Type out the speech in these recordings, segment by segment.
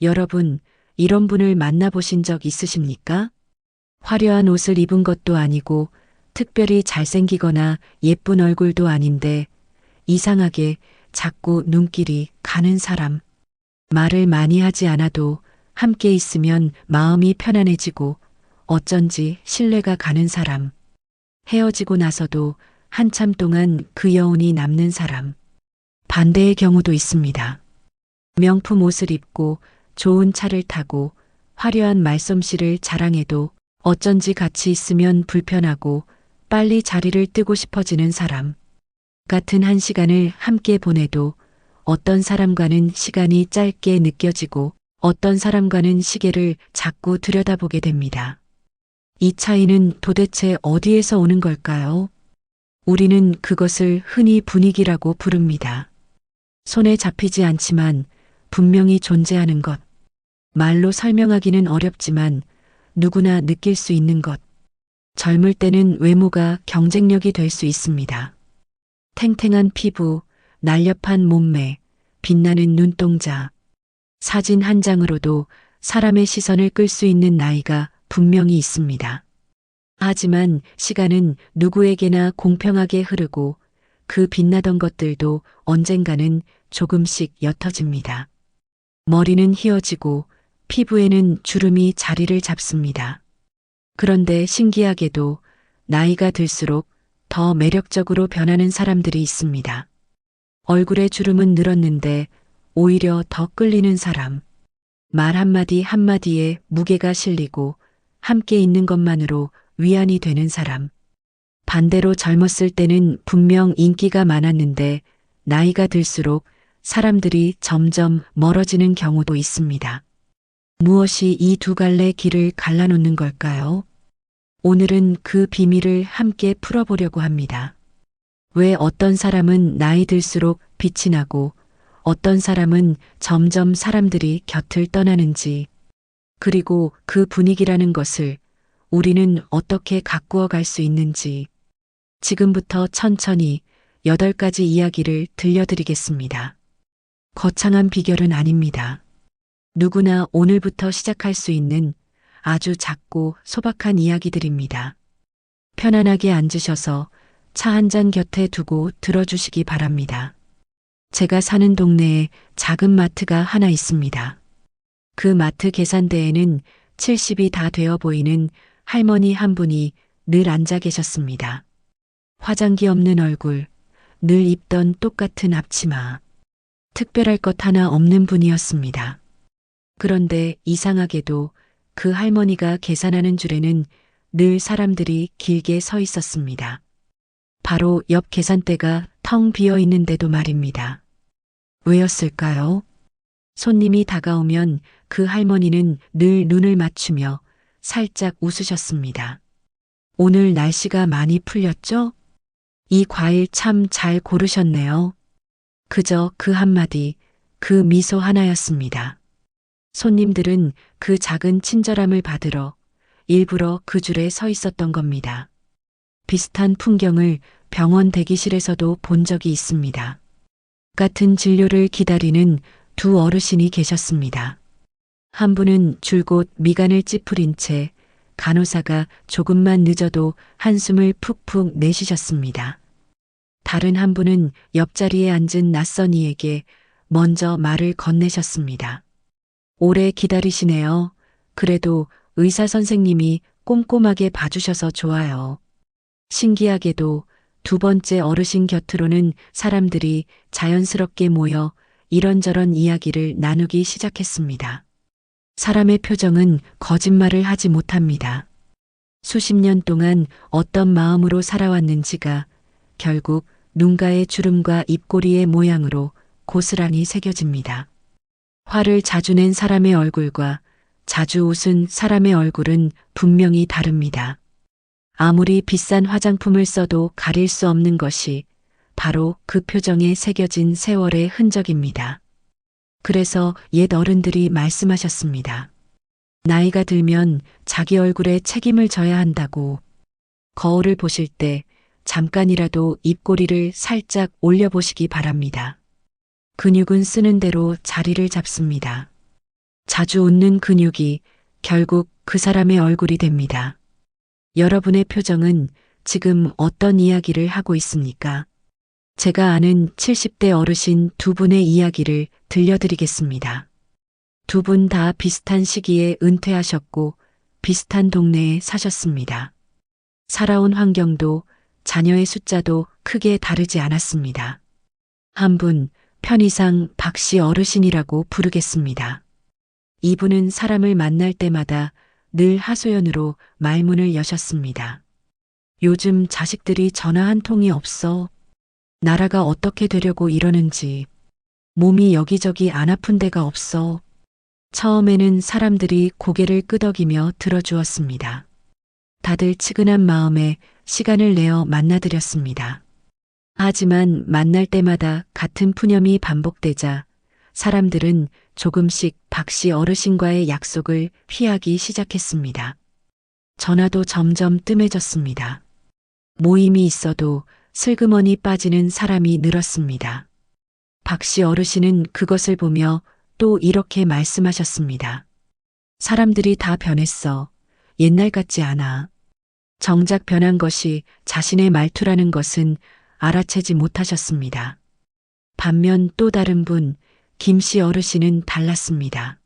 여러분, 이런 분을 만나보신 적 있으십니까? 화려한 옷을 입은 것도 아니고 특별히 잘생기거나 예쁜 얼굴도 아닌데 이상하게 자꾸 눈길이 가는 사람. 말을 많이 하지 않아도 함께 있으면 마음이 편안해지고 어쩐지 신뢰가 가는 사람. 헤어지고 나서도 한참 동안 그 여운이 남는 사람. 반대의 경우도 있습니다. 명품 옷을 입고 좋은 차를 타고 화려한 말솜씨를 자랑해도 어쩐지 같이 있으면 불편하고 빨리 자리를 뜨고 싶어지는 사람. 같은 한 시간을 함께 보내도 어떤 사람과는 시간이 짧게 느껴지고 어떤 사람과는 시계를 자꾸 들여다보게 됩니다. 이 차이는 도대체 어디에서 오는 걸까요? 우리는 그것을 흔히 분위기라고 부릅니다. 손에 잡히지 않지만 분명히 존재하는 것. 말로 설명하기는 어렵지만 누구나 느낄 수 있는 것. 젊을 때는 외모가 경쟁력이 될 수 있습니다. 탱탱한 피부, 날렵한 몸매, 빛나는 눈동자. 사진 한 장으로도 사람의 시선을 끌 수 있는 나이가 분명히 있습니다. 하지만 시간은 누구에게나 공평하게 흐르고 그 빛나던 것들도 언젠가는 조금씩 옅어집니다. 머리는 휘어지고 피부에는 주름이 자리를 잡습니다. 그런데 신기하게도 나이가 들수록 더 매력적으로 변하는 사람들이 있습니다. 얼굴에 주름은 늘었는데 오히려 더 끌리는 사람. 말 한마디 한마디에 무게가 실리고 함께 있는 것만으로 위안이 되는 사람. 반대로 젊었을 때는 분명 인기가 많았는데 나이가 들수록 사람들이 점점 멀어지는 경우도 있습니다. 무엇이 이 두 갈래 길을 갈라놓는 걸까요? 오늘은 그 비밀을 함께 풀어보려고 합니다. 왜 어떤 사람은 나이 들수록 빛이 나고 어떤 사람은 점점 사람들이 곁을 떠나는지, 그리고 그 분위기라는 것을 우리는 어떻게 가꾸어 갈 수 있는지, 지금부터 천천히 8가지 이야기를 들려드리겠습니다. 거창한 비결은 아닙니다. 누구나 오늘부터 시작할 수 있는 아주 작고 소박한 이야기들입니다. 편안하게 앉으셔서 차 한 잔 곁에 두고 들어주시기 바랍니다. 제가 사는 동네에 작은 마트가 하나 있습니다. 그 마트 계산대에는 70이 다 되어 보이는 할머니 한 분이 늘 앉아 계셨습니다. 화장기 없는 얼굴, 늘 입던 똑같은 앞치마. 특별할 것 하나 없는 분이었습니다. 그런데 이상하게도 그 할머니가 계산하는 줄에는 늘 사람들이 길게 서 있었습니다. 바로 옆 계산대가 텅 비어 있는데도 말입니다. 왜였을까요? 손님이 다가오면 그 할머니는 늘 눈을 맞추며 살짝 웃으셨습니다. 오늘 날씨가 많이 풀렸죠? 이 과일 참 잘 고르셨네요. 그저 그 한마디, 그 미소 하나였습니다. 손님들은 그 작은 친절함을 받으러 일부러 그 줄에 서 있었던 겁니다. 비슷한 풍경을 병원 대기실에서도 본 적이 있습니다. 같은 진료를 기다리는 두 어르신이 계셨습니다. 한 분은 줄곧 미간을 찌푸린 채 간호사가 조금만 늦어도 한숨을 푹푹 내쉬셨습니다. 다른 한 분은 옆자리에 앉은 낯선 이에게 먼저 말을 건네셨습니다. 오래 기다리시네요. 그래도 의사 선생님이 꼼꼼하게 봐주셔서 좋아요. 신기하게도 두 번째 어르신 곁으로는 사람들이 자연스럽게 모여 이런저런 이야기를 나누기 시작했습니다. 사람의 표정은 거짓말을 하지 못합니다. 수십 년 동안 어떤 마음으로 살아왔는지가 결국 눈가의 주름과 입꼬리의 모양으로 고스란히 새겨집니다. 화를 자주 낸 사람의 얼굴과 자주 웃은 사람의 얼굴은 분명히 다릅니다. 아무리 비싼 화장품을 써도 가릴 수 없는 것이 바로 그 표정에 새겨진 세월의 흔적입니다. 그래서 옛 어른들이 말씀하셨습니다. 나이가 들면 자기 얼굴에 책임을 져야 한다고. 거울을 보실 때 잠깐이라도 입꼬리를 살짝 올려보시기 바랍니다. 근육은 쓰는 대로 자리를 잡습니다. 자주 웃는 근육이 결국 그 사람의 얼굴이 됩니다. 여러분의 표정은 지금 어떤 이야기를 하고 있습니까? 제가 아는 70대 어르신 두 분의 이야기를 들려드리겠습니다. 두 분 다 비슷한 시기에 은퇴하셨고 비슷한 동네에 사셨습니다. 살아온 환경도 자녀의 숫자도 크게 다르지 않았습니다. 한 분, 편의상 박씨 어르신이라고 부르겠습니다. 이분은 사람을 만날 때마다 늘 하소연으로 말문을 여셨습니다. 요즘 자식들이 전화 한 통이 없어. 나라가 어떻게 되려고 이러는지. 몸이 여기저기 안 아픈 데가 없어. 처음에는 사람들이 고개를 끄덕이며 들어주었습니다. 다들 측은한 마음에 시간을 내어 만나드렸습니다. 하지만 만날 때마다 같은 푸념이 반복되자 사람들은 조금씩 박씨 어르신과의 약속을 피하기 시작했습니다. 전화도 점점 뜸해졌습니다. 모임이 있어도 슬그머니 빠지는 사람이 늘었습니다. 박씨 어르신은 그것을 보며 또 이렇게 말씀하셨습니다. 사람들이 다 변했어. 옛날 같지 않아. 정작 변한 것이 자신의 말투라는 것은 알아채지 못하셨습니다. 반면 또 다른 분, 김씨 어르신은 달랐습니다.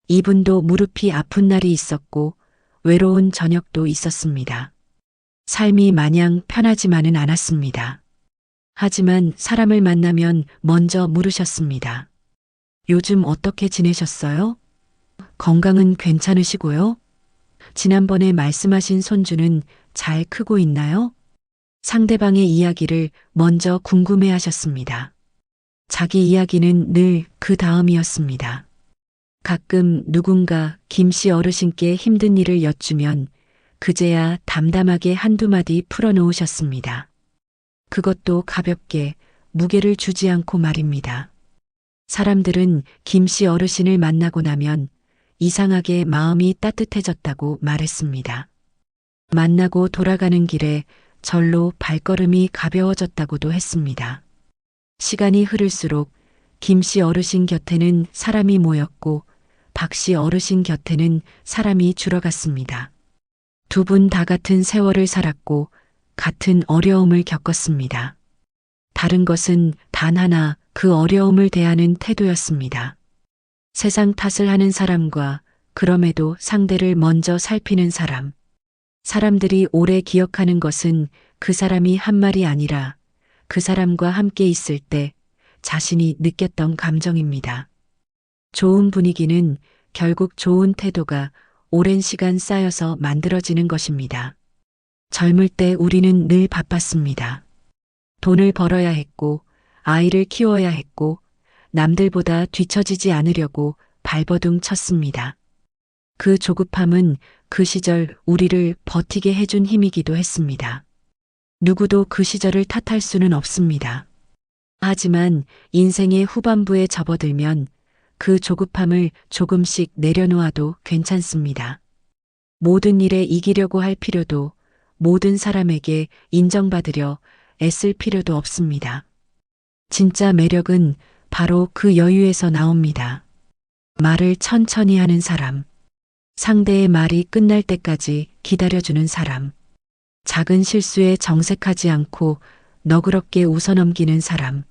이분도 무릎이 아픈 날이 있었고 외로운 저녁도 있었습니다. 삶이 마냥 편하지만은 않았습니다. 하지만 사람을 만나면 먼저 물으셨습니다. 요즘 어떻게 지내셨어요? 건강은 괜찮으시고요? 지난번에 말씀하신 손주는 잘 크고 있나요? 상대방의 이야기를 먼저 궁금해 하셨습니다. 자기 이야기는 늘 그 다음이었습니다. 가끔 누군가 김씨 어르신께 힘든 일을 여쭈면 그제야 담담하게 한두 마디 풀어놓으셨습니다. 그것도 가볍게 무게를 주지 않고 말입니다. 사람들은 김씨 어르신을 만나고 나면 이상하게 마음이 따뜻해졌다고 말했습니다. 만나고 돌아가는 길에 절로 발걸음이 가벼워졌다고도 했습니다. 시간이 흐를수록 김씨 어르신 곁에는 사람이 모였고 박씨 어르신 곁에는 사람이 줄어갔습니다. 두 분 다 같은 세월을 살았고 같은 어려움을 겪었습니다. 다른 것은 단 하나 그 어려움을 대하는 태도였습니다. 세상 탓을 하는 사람과 그럼에도 상대를 먼저 살피는 사람. 사람들이 오래 기억하는 것은 그 사람이 한 말이 아니라 그 사람과 함께 있을 때 자신이 느꼈던 감정입니다. 좋은 분위기는 결국 좋은 태도가 오랜 시간 쌓여서 만들어지는 것입니다. 젊을 때 우리는 늘 바빴습니다. 돈을 벌어야 했고 아이를 키워야 했고 남들보다 뒤처지지 않으려고 발버둥 쳤습니다. 그 조급함은 그 시절 우리를 버티게 해준 힘이기도 했습니다. 누구도 그 시절을 탓할 수는 없습니다. 하지만 인생의 후반부에 접어들면 그 조급함을 조금씩 내려놓아도 괜찮습니다. 모든 일에 이기려고 할 필요도 모든 사람에게 인정받으려 애쓸 필요도 없습니다. 진짜 매력은 바로 그 여유에서 나옵니다. 말을 천천히 하는 사람, 상대의 말이 끝날 때까지 기다려주는 사람, 작은 실수에 정색하지 않고 너그럽게 웃어넘기는 사람.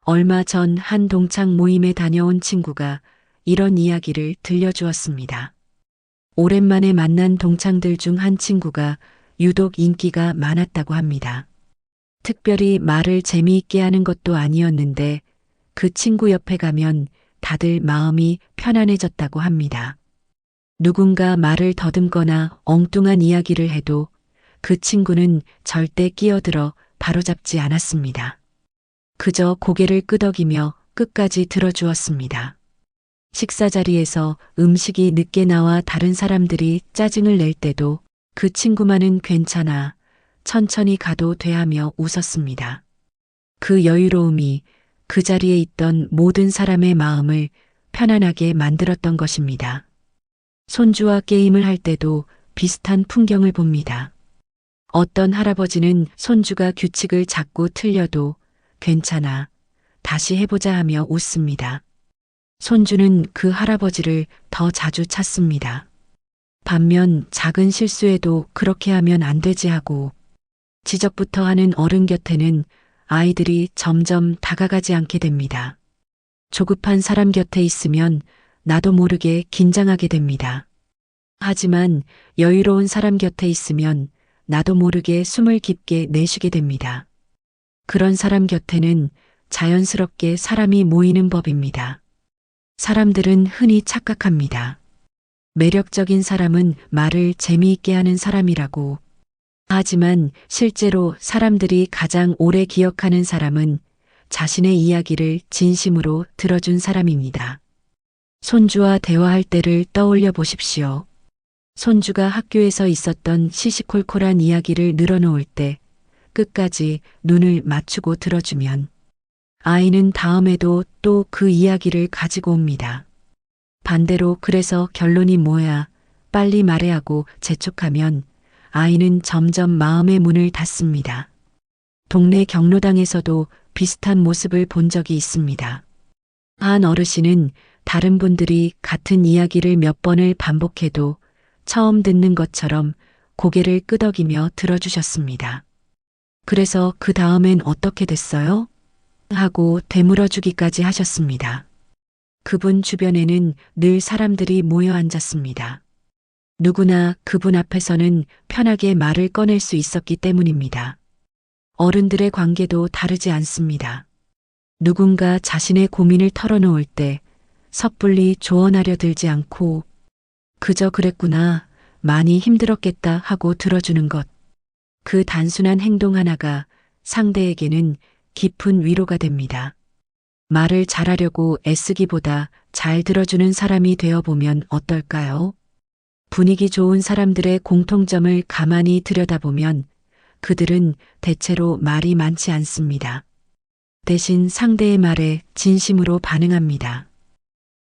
얼마 전 한 동창 모임에 다녀온 친구가 이런 이야기를 들려주었습니다. 오랜만에 만난 동창들 중 한 친구가 유독 인기가 많았다고 합니다. 특별히 말을 재미있게 하는 것도 아니었는데 그 친구 옆에 가면 다들 마음이 편안해졌다고 합니다. 누군가 말을 더듬거나 엉뚱한 이야기를 해도 그 친구는 절대 끼어들어 바로잡지 않았습니다. 그저 고개를 끄덕이며 끝까지 들어주었습니다. 식사 자리에서 음식이 늦게 나와 다른 사람들이 짜증을 낼 때도 그 친구만은 괜찮아, 천천히 가도 돼 하며 웃었습니다. 그 여유로움이 그 자리에 있던 모든 사람의 마음을 편안하게 만들었던 것입니다. 손주와 게임을 할 때도 비슷한 풍경을 봅니다. 어떤 할아버지는 손주가 규칙을 자꾸 틀려도 괜찮아, 다시 해보자 하며 웃습니다. 손주는 그 할아버지를 더 자주 찾습니다. 반면 작은 실수에도 그렇게 하면 안 되지 하고 지적부터 하는 어른 곁에는 아이들이 점점 다가가지 않게 됩니다. 조급한 사람 곁에 있으면 나도 모르게 긴장하게 됩니다. 하지만 여유로운 사람 곁에 있으면 나도 모르게 숨을 깊게 내쉬게 됩니다. 그런 사람 곁에는 자연스럽게 사람이 모이는 법입니다. 사람들은 흔히 착각합니다. 매력적인 사람은 말을 재미있게 하는 사람이라고. 하지만 실제로 사람들이 가장 오래 기억하는 사람은 자신의 이야기를 진심으로 들어준 사람입니다. 손주와 대화할 때를 떠올려 보십시오. 손주가 학교에서 있었던 시시콜콜한 이야기를 늘어놓을 때 끝까지 눈을 맞추고 들어주면 아이는 다음에도 또 그 이야기를 가지고 옵니다. 반대로 그래서 결론이 뭐야? 빨리 말해 하고 재촉하면 아이는 점점 마음의 문을 닫습니다. 동네 경로당에서도 비슷한 모습을 본 적이 있습니다. 한 어르신은 다른 분들이 같은 이야기를 몇 번을 반복해도 처음 듣는 것처럼 고개를 끄덕이며 들어주셨습니다. 그래서 그 다음엔 어떻게 됐어요? 하고 되물어주기까지 하셨습니다. 그분 주변에는 늘 사람들이 모여 앉았습니다. 누구나 그분 앞에서는 편하게 말을 꺼낼 수 있었기 때문입니다. 어른들의 관계도 다르지 않습니다. 누군가 자신의 고민을 털어놓을 때 섣불리 조언하려 들지 않고 그저 그랬구나, 많이 힘들었겠다 하고 들어주는 것. 그 단순한 행동 하나가 상대에게는 깊은 위로가 됩니다. 말을 잘하려고 애쓰기보다 잘 들어주는 사람이 되어보면 어떨까요? 분위기 좋은 사람들의 공통점을 가만히 들여다보면 그들은 대체로 말이 많지 않습니다. 대신 상대의 말에 진심으로 반응합니다.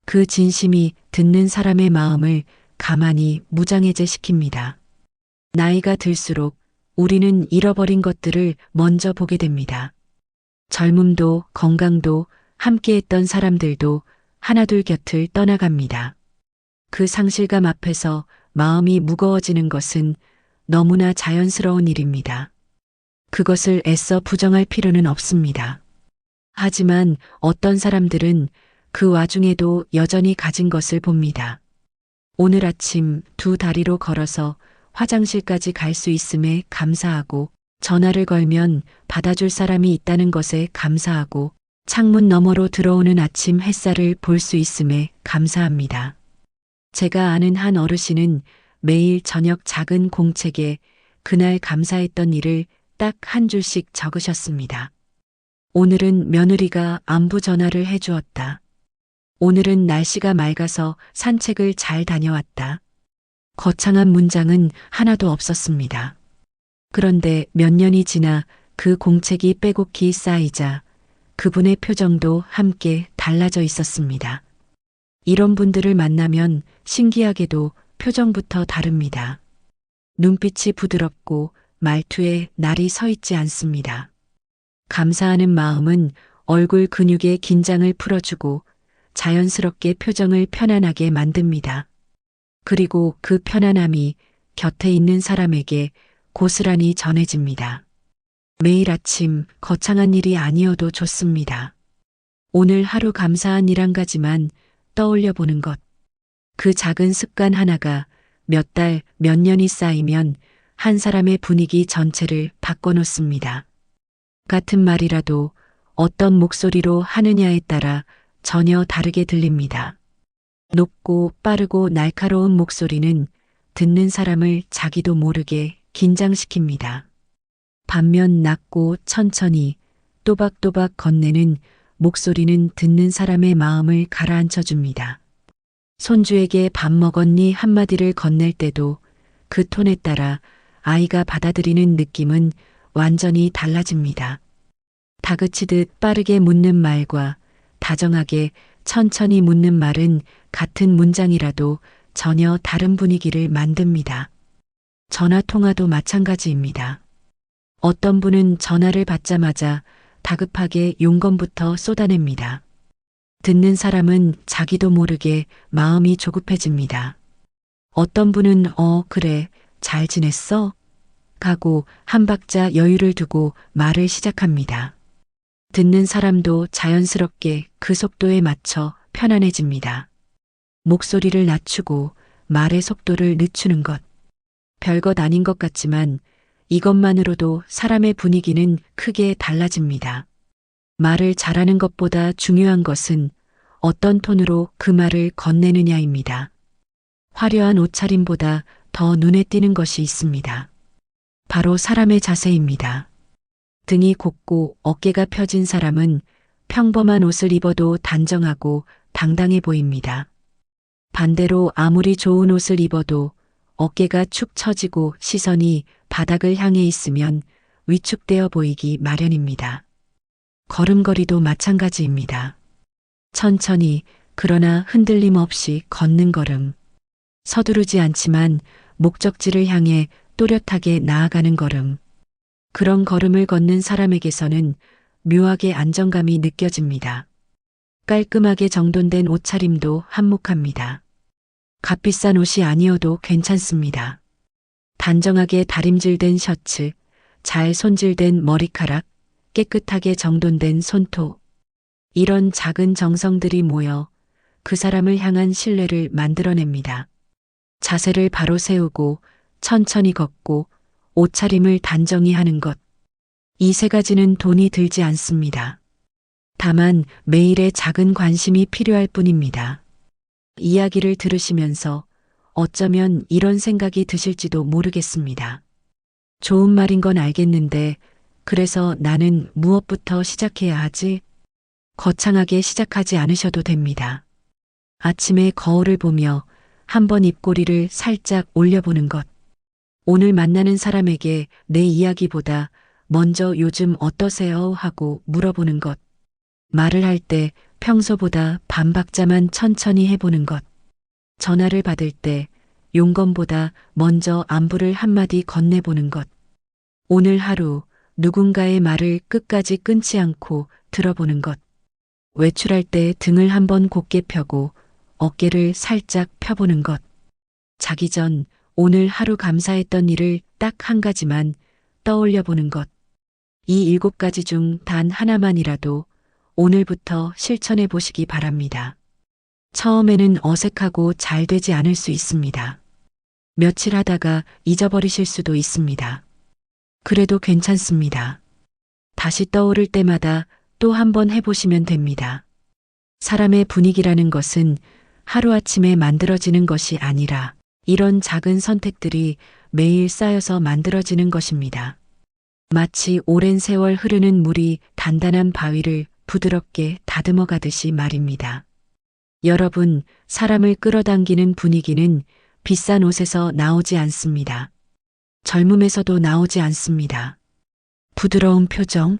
그 진심이 듣는 사람의 마음을 가만히 무장해제시킵니다. 나이가 들수록 우리는 잃어버린 것들을 먼저 보게 됩니다. 젊음도 건강도 함께했던 사람들도 하나둘 곁을 떠나갑니다. 그 상실감 앞에서 마음이 무거워지는 것은 너무나 자연스러운 일입니다. 그것을 애써 부정할 필요는 없습니다. 하지만 어떤 사람들은 그 와중에도 여전히 가진 것을 봅니다. 오늘 아침 두 다리로 걸어서 화장실까지 갈 수 있음에 감사하고 전화를 걸면 받아줄 사람이 있다는 것에 감사하고 창문 너머로 들어오는 아침 햇살을 볼 수 있음에 감사합니다. 제가 아는 한 어르신은 매일 저녁 작은 공책에 그날 감사했던 일을 딱 한 줄씩 적으셨습니다. 오늘은 며느리가 안부 전화를 해주었다. 오늘은 날씨가 맑아서 산책을 잘 다녀왔다. 거창한 문장은 하나도 없었습니다. 그런데 몇 년이 지나 그 공책이 빼곡히 쌓이자 그분의 표정도 함께 달라져 있었습니다. 이런 분들을 만나면 신기하게도 표정부터 다릅니다. 눈빛이 부드럽고 말투에 날이 서 있지 않습니다. 감사하는 마음은 얼굴 근육의 긴장을 풀어주고 자연스럽게 표정을 편안하게 만듭니다. 그리고 그 편안함이 곁에 있는 사람에게 고스란히 전해집니다. 매일 아침 거창한 일이 아니어도 좋습니다. 오늘 하루 감사한 일 한 가지만 떠올려 보는 것. 그 작은 습관 하나가 몇 달, 몇 년이 쌓이면 한 사람의 분위기 전체를 바꿔놓습니다. 같은 말이라도 어떤 목소리로 하느냐에 따라 전혀 다르게 들립니다. 높고 빠르고 날카로운 목소리는 듣는 사람을 자기도 모르게 긴장시킵니다. 반면 낮고 천천히 또박또박 건네는 목소리는 듣는 사람의 마음을 가라앉혀 줍니다. 손주에게 밥 먹었니 한마디를 건넬 때도 그 톤에 따라 아이가 받아들이는 느낌은 완전히 달라집니다. 다그치듯 빠르게 묻는 말과 다정하게 천천히 묻는 말은 같은 문장이라도 전혀 다른 분위기를 만듭니다. 전화 통화도 마찬가지입니다. 어떤 분은 전화를 받자마자 다급하게 용건부터 쏟아냅니다. 듣는 사람은 자기도 모르게 마음이 조급해집니다. 어떤 분은 그래, 잘 지냈어? 가고 한 박자 여유를 두고 말을 시작합니다. 듣는 사람도 자연스럽게 그 속도에 맞춰 편안해집니다. 목소리를 낮추고 말의 속도를 늦추는 것. 별것 아닌 것 같지만 이것만으로도 사람의 분위기는 크게 달라집니다. 말을 잘하는 것보다 중요한 것은 어떤 톤으로 그 말을 건네느냐입니다. 화려한 옷차림보다 더 눈에 띄는 것이 있습니다. 바로 사람의 자세입니다. 등이 곱고 어깨가 펴진 사람은 평범한 옷을 입어도 단정하고 당당해 보입니다. 반대로 아무리 좋은 옷을 입어도 어깨가 축 처지고 시선이 바닥을 향해 있으면 위축되어 보이기 마련입니다. 걸음걸이도 마찬가지입니다. 천천히 그러나 흔들림 없이 걷는 걸음. 서두르지 않지만 목적지를 향해 또렷하게 나아가는 걸음. 그런 걸음을 걷는 사람에게서는 묘하게 안정감이 느껴집니다. 깔끔하게 정돈된 옷차림도 한몫합니다. 값비싼 옷이 아니어도 괜찮습니다. 단정하게 다림질된 셔츠, 잘 손질된 머리카락, 깨끗하게 정돈된 손톱. 이런 작은 정성들이 모여 그 사람을 향한 신뢰를 만들어냅니다. 자세를 바로 세우고 천천히 걷고 옷차림을 단정히 하는 것. 이 세 가지는 돈이 들지 않습니다. 다만 매일의 작은 관심이 필요할 뿐입니다. 이야기를 들으시면서 어쩌면 이런 생각이 드실지도 모르겠습니다. 좋은 말인 건 알겠는데 그래서 나는 무엇부터 시작해야 하지? 거창하게 시작하지 않으셔도 됩니다. 아침에 거울을 보며 한번 입꼬리를 살짝 올려보는 것. 오늘 만나는 사람에게 내 이야기보다 먼저 요즘 어떠세요? 하고 물어보는 것. 말을 할 때 평소보다 반 박자만 천천히 해보는 것. 전화를 받을 때 용건보다 먼저 안부를 한마디 건네보는 것. 오늘 하루 누군가의 말을 끝까지 끊지 않고 들어보는 것. 외출할 때 등을 한번 곧게 펴고 어깨를 살짝 펴보는 것. 자기 전 오늘 하루 감사했던 일을 딱 한 가지만 떠올려 보는 것. 이 7가지 중 단 하나만이라도 오늘부터 실천해 보시기 바랍니다. 처음에는 어색하고 잘 되지 않을 수 있습니다. 며칠 하다가 잊어버리실 수도 있습니다. 그래도 괜찮습니다. 다시 떠오를 때마다 또 한 번 해보시면 됩니다. 사람의 분위기라는 것은 하루아침에 만들어지는 것이 아니라 이런 작은 선택들이 매일 쌓여서 만들어지는 것입니다. 마치 오랜 세월 흐르는 물이 단단한 바위를 부드럽게 다듬어 가듯이 말입니다. 여러분, 사람을 끌어당기는 분위기는 비싼 옷에서 나오지 않습니다. 젊음에서도 나오지 않습니다. 부드러운 표정,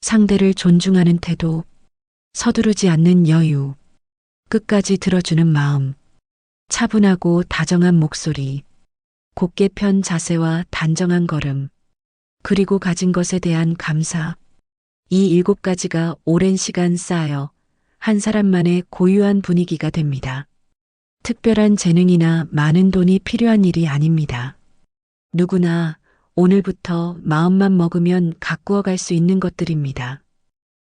상대를 존중하는 태도, 서두르지 않는 여유, 끝까지 들어주는 마음, 차분하고 다정한 목소리, 곧게 편 자세와 단정한 걸음, 그리고 가진 것에 대한 감사. 이 7가지가 오랜 시간 쌓여 한 사람만의 고유한 분위기가 됩니다. 특별한 재능이나 많은 돈이 필요한 일이 아닙니다. 누구나 오늘부터 마음만 먹으면 가꾸어 갈 수 있는 것들입니다.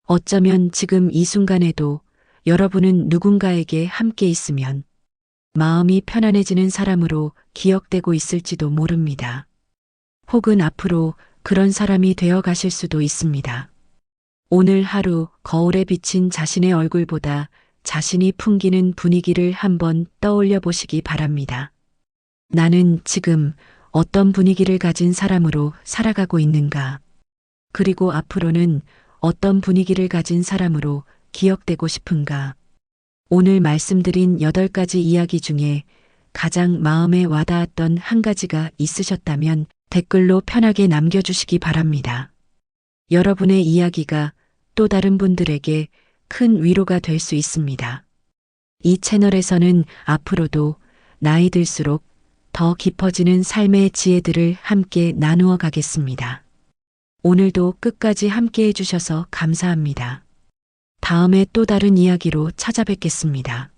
어쩌면 지금 이 순간에도 여러분은 누군가에게 함께 있으면 마음이 편안해지는 사람으로 기억되고 있을지도 모릅니다. 혹은 앞으로 그런 사람이 되어 가실 수도 있습니다. 오늘 하루 거울에 비친 자신의 얼굴보다 자신이 풍기는 분위기를 한번 떠올려 보시기 바랍니다. 나는 지금 어떤 분위기를 가진 사람으로 살아가고 있는가? 그리고 앞으로는 어떤 분위기를 가진 사람으로 기억되고 싶은가? 오늘 말씀드린 8가지 이야기 중에 가장 마음에 와닿았던 한 가지가 있으셨다면 댓글로 편하게 남겨주시기 바랍니다. 여러분의 이야기가 또 다른 분들에게 큰 위로가 될 수 있습니다. 이 채널에서는 앞으로도 나이 들수록 더 깊어지는 삶의 지혜들을 함께 나누어 가겠습니다. 오늘도 끝까지 함께 해주셔서 감사합니다. 다음에 또 다른 이야기로 찾아뵙겠습니다.